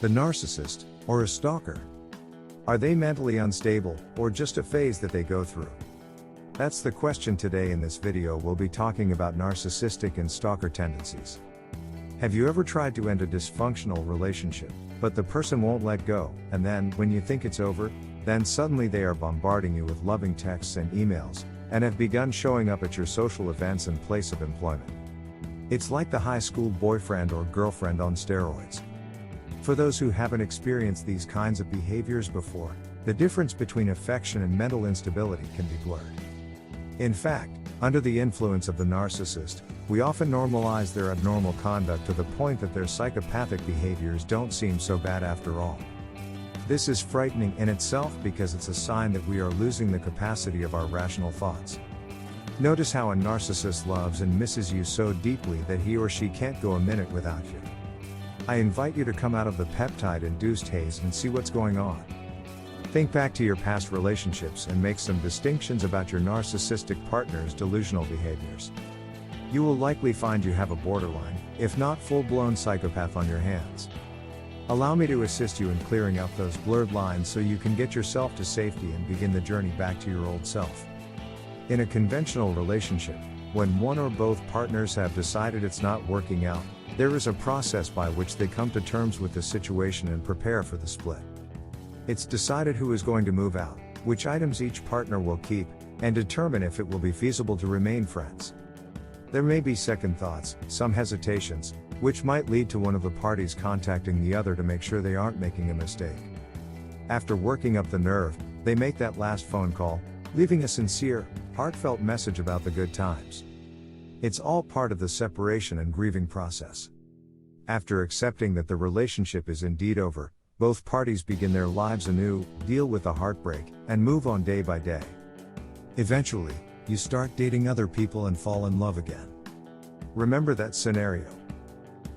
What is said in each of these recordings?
The narcissist, or a stalker. Are they mentally unstable, or just a phase that they go through? That's the question today. In this video we'll be talking about narcissistic and stalker tendencies. Have you ever tried to end a dysfunctional relationship, but the person won't let go, and then, when you think it's over, then suddenly they are bombarding you with loving texts and emails, and have begun showing up at your social events and place of employment? It's like the high school boyfriend or girlfriend on steroids. For those who haven't experienced these kinds of behaviors before, the difference between affection and mental instability can be blurred. In fact, under the influence of the narcissist, we often normalize their abnormal conduct to the point that their psychopathic behaviors don't seem so bad after all. This is frightening in itself because it's a sign that we are losing the capacity of our rational thoughts. Notice how a narcissist loves and misses you so deeply that he or she can't go a minute without you. I invite you to come out of the peptide-induced haze and see what's going on. Think back to your past relationships and make some distinctions about your narcissistic partner's delusional behaviors. You will likely find you have a borderline, if not full-blown psychopath on your hands. Allow me to assist you in clearing up those blurred lines so you can get yourself to safety and begin the journey back to your old self. In a conventional relationship, when one or both partners have decided it's not working out, there is a process by which they come to terms with the situation and prepare for the split. It's decided who is going to move out, which items each partner will keep, and determine if it will be feasible to remain friends. There may be second thoughts, some hesitations, which might lead to one of the parties contacting the other to make sure they aren't making a mistake. After working up the nerve, they make that last phone call, leaving a sincere, heartfelt message about the good times. It's all part of the separation and grieving process. After accepting that the relationship is indeed over, both parties begin their lives anew, deal with the heartbreak, and move on day by day. Eventually, you start dating other people and fall in love again. Remember that scenario?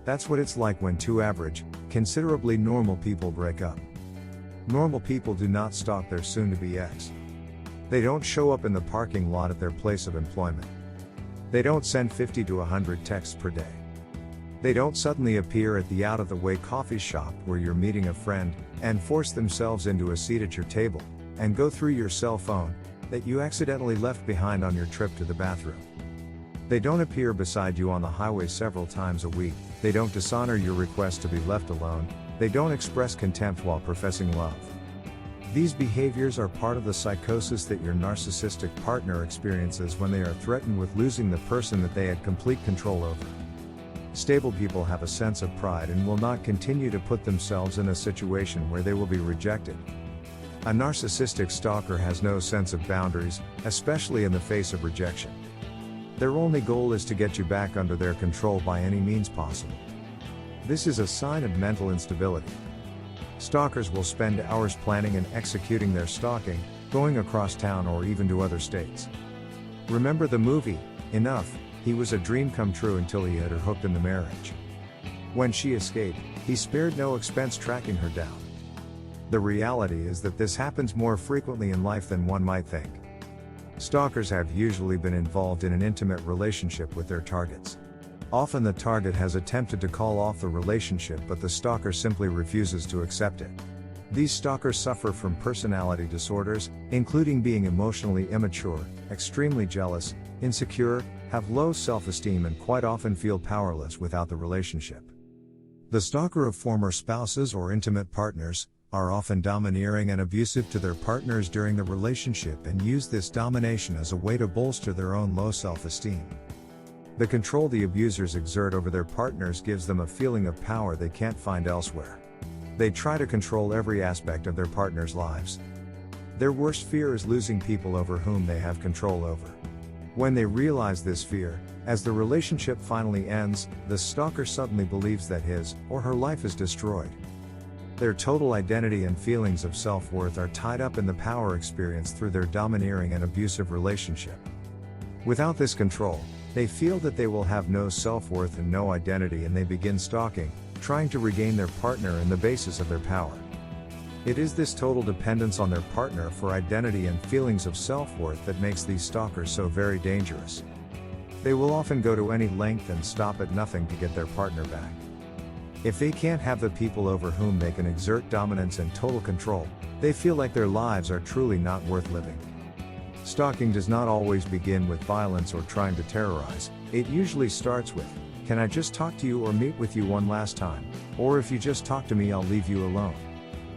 That's what it's like when two average, considerably normal people break up. Normal people do not stalk their soon-to-be ex. They don't show up in the parking lot at their place of employment. They don't send 50 to 100 texts per day. They don't suddenly appear at the out-of-the-way coffee shop where you're meeting a friend, and force themselves into a seat at your table, and go through your cell phone, that you accidentally left behind on your trip to the bathroom. They don't appear beside you on the highway several times a week. They don't dishonor your request to be left alone. They don't express contempt while professing love. These behaviors are part of the psychosis that your narcissistic partner experiences when they are threatened with losing the person that they had complete control over. Stable people have a sense of pride and will not continue to put themselves in a situation where they will be rejected. A narcissistic stalker has no sense of boundaries, especially in the face of rejection. Their only goal is to get you back under their control by any means possible. This is a sign of mental instability. Stalkers will spend hours planning and executing their stalking, going across town or even to other states. Remember the movie, Enough? He was a dream come true until he had her hooked in the marriage. When she escaped, he spared no expense tracking her down. The reality is that this happens more frequently in life than one might think. Stalkers have usually been involved in an intimate relationship with their targets. Often the target has attempted to call off the relationship, but the stalker simply refuses to accept it. These stalkers suffer from personality disorders, including being emotionally immature, extremely jealous, insecure, have low self-esteem, and quite often feel powerless without the relationship. The stalker of former spouses or intimate partners are often domineering and abusive to their partners during the relationship and use this domination as a way to bolster their own low self-esteem. The control the abusers exert over their partners gives them a feeling of power they can't find elsewhere. They try to control every aspect of their partners' lives. Their worst fear is losing people over whom they have control over. When they realize this fear, as the relationship finally ends, the stalker suddenly believes that his or her life is destroyed. Their total identity and feelings of self-worth are tied up in the power experienced through their domineering and abusive relationship. Without this control, they feel that they will have no self-worth and no identity, and they begin stalking, trying to regain their partner and the basis of their power. It is this total dependence on their partner for identity and feelings of self-worth that makes these stalkers so very dangerous. They will often go to any length and stop at nothing to get their partner back. If they can't have the people over whom they can exert dominance and total control, they feel like their lives are truly not worth living. Stalking does not always begin with violence or trying to terrorize. It usually starts with, "Can I just talk to you or meet with you one last time? Or if you just talk to me, I'll leave you alone."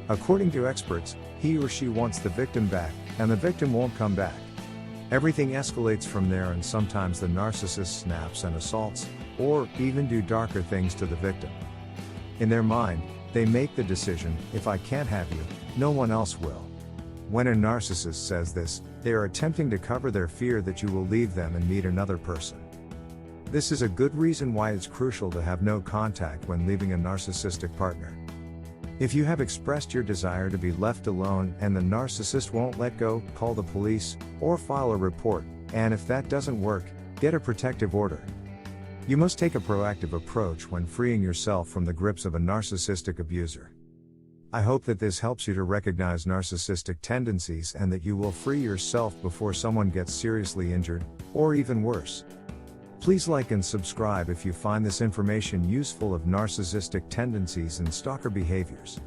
According to experts, he or she wants the victim back, and the victim won't come back. Everything escalates from there, and sometimes the narcissist snaps and assaults, or even do darker things to the victim. In their mind, they make the decision, "If I can't have you, no one else will." When a narcissist says this, they are attempting to cover their fear that you will leave them and meet another person. This is a good reason why it's crucial to have no contact when leaving a narcissistic partner. If you have expressed your desire to be left alone and the narcissist won't let go, call the police, or file a report, and if that doesn't work, get a protective order. You must take a proactive approach when freeing yourself from the grips of a narcissistic abuser. I hope that this helps you to recognize narcissistic tendencies and that you will free yourself before someone gets seriously injured, or even worse. Please like and subscribe if you find this information useful of narcissistic tendencies and stalker behaviors.